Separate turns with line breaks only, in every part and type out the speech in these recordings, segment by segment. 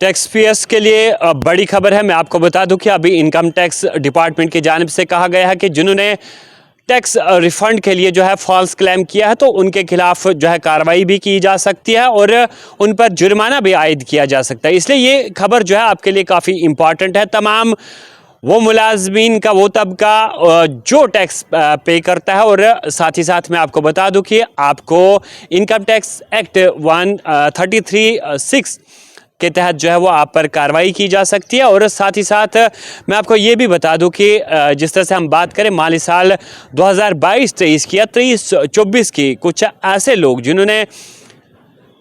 Tax payers के लिए बड़ी खबर है। मैं आपको बता दूं कि अभी इनकम टैक्स डिपार्टमेंट की जानिब से कहा गया है कि जिन्होंने टैक्स रिफंड के लिए जो है फॉल्स क्लेम किया है तो उनके खिलाफ जो है कार्रवाई भी की जा सकती है और उन पर जुर्माना भी आयद किया जा सकता है। इसलिए ये खबर जो है आपके लिए काफ़ी इम्पॉर्टेंट है। तमाम वो मुलाजमीन का वो तबका जो टैक्स पे करता है, और साथ ही साथ मैं आपको बता दूं कि आपको इनकम टैक्स एक्ट 133(6) के तहत जो है वो आप पर कार्रवाई की जा सकती है। और साथ ही साथ मैं आपको ये भी बता दूं कि जिस तरह से हम बात करें माली साल 2022-23 की या 23-24 की, कुछ ऐसे लोग जिन्होंने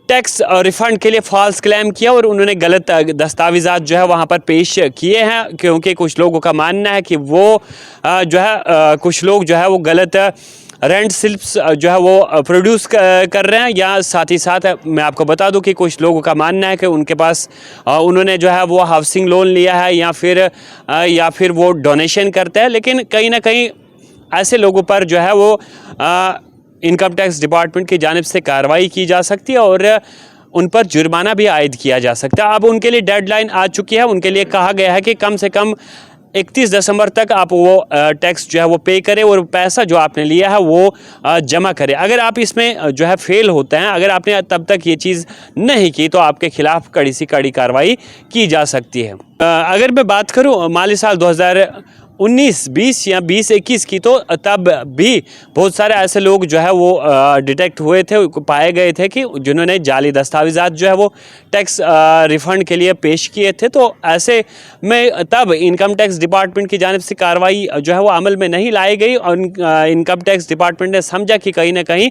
टैक्स रिफंड के लिए फॉल्स क्लेम किया और उन्होंने गलत दस्तावेज़ात जो है वहाँ पर पेश किए हैं, क्योंकि कुछ लोगों का मानना है कि वो जो है कुछ लोग जो है वो गलत रेंट स्लिप्स जो है वो प्रोड्यूस कर रहे हैं। या साथ ही साथ मैं आपको बता दूं कि कुछ लोगों का मानना है कि उनके पास उन्होंने जो है वो हाउसिंग लोन लिया है या फिर वो डोनेशन करते हैं, लेकिन कहीं ना कहीं ऐसे लोगों पर जो है वो इनकम टैक्स डिपार्टमेंट की जानिब से कार्रवाई की जा सकती है और उन पर जुर्माना भी आयद किया जा सकता है। अब उनके लिए डेडलाइन आ चुकी है। उनके लिए कहा गया है कि कम से कम 31 दिसंबर तक आप वो टैक्स जो है वो पे करें और पैसा जो आपने लिया है वो जमा करें। अगर आप इसमें जो है फेल होते हैं, अगर आपने तब तक ये चीज़ नहीं की, तो आपके खिलाफ कड़ी से कड़ी कार्रवाई की जा सकती है। अगर मैं बात करूं माली साल 2019-20 या 20-21 की, तो तब भी बहुत सारे ऐसे लोग जो है वो डिटेक्ट हुए थे, पाए गए थे कि जिन्होंने जाली दस्तावेज़ात जो है वो टैक्स रिफ़ंड के लिए पेश किए थे। तो ऐसे में तब इनकम टैक्स डिपार्टमेंट की जानिब से कार्रवाई जो है वो अमल में नहीं लाई गई और इनकम टैक्स डिपार्टमेंट ने समझा कि कहीं ना कहीं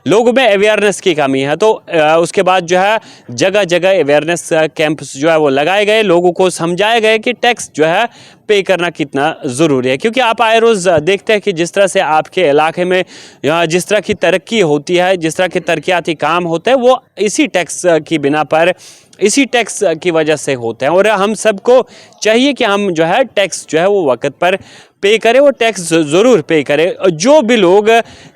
लोगों में अवेयरनेस की कमी है। तो उसके बाद जो है जगह जगह अवेयरनेस कैंप्स जो है वो लगाए गए, लोगों को समझाया गया कि टैक्स जो है पे करना कितना ज़रूरी है। क्योंकि आप आए रोज़ देखते हैं कि जिस तरह से आपके इलाके में जिस तरह की तरक्की होती है, जिस तरह के तरक्याती काम होते हैं, वो इसी टैक्स की बिना पर, इसी टैक्स की वजह से होते हैं। और हम सबको चाहिए कि हम जो है टैक्स जो है वो वक्त पर पे करें और टैक्स ज़रूर पे करें। जो भी लोग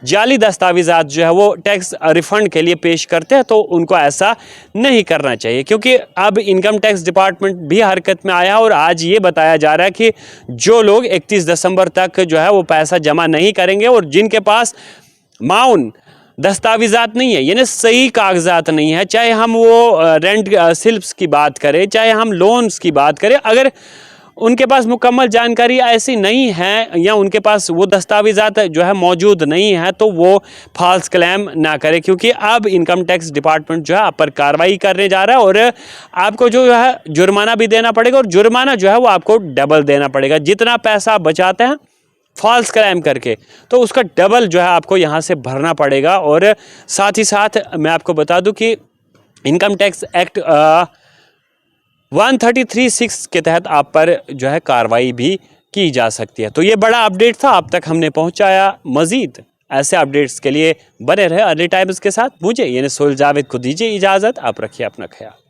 जाली दस्तावेज़ात जो है वो टैक्स रिफ़ंड के लिए पेश करते हैं तो उनको ऐसा नहीं करना चाहिए, क्योंकि अब इनकम टैक्स डिपार्टमेंट भी हरकत में आया और आज ये बताया जा रहा है कि जो लोग 31 दिसंबर तक जो है वो पैसा जमा नहीं करेंगे और जिनके पास माउन दस्तावेज़ात नहीं है, यानी सही कागजात नहीं है, चाहे हम वो रेंट स्लिप्स की बात करें, चाहे हम लोन्स की बात करें, अगर उनके पास मुकम्मल जानकारी ऐसी नहीं है या उनके पास वो दस्तावेज़ात जो है मौजूद नहीं है, तो वो फॉल्स क्लेम ना करे। क्योंकि अब इनकम टैक्स डिपार्टमेंट जो है आप पर कार्रवाई करने जा रहा है और आपको जो है जुर्माना भी देना पड़ेगा और जुर्माना जो है वो आपको डबल देना पड़ेगा। जितना पैसा आप बचाते हैं फॉल्स क्लेम करके, तो उसका डबल जो है आपको यहाँ से भरना पड़ेगा। और साथ ही साथ मैं आपको बता दूं कि इनकम टैक्स एक्ट 133(6) के तहत आप पर जो है कार्रवाई भी की जा सकती है। तो ये बड़ा अपडेट था, आप तक हमने पहुंचाया। मज़ीद ऐसे अपडेट्स के लिए बने रहे अर्ली टाइम्स के साथ। मुझे यानी सोहेल जावेद को दीजिए इजाज़त। आप रखिए अपना ख्याल।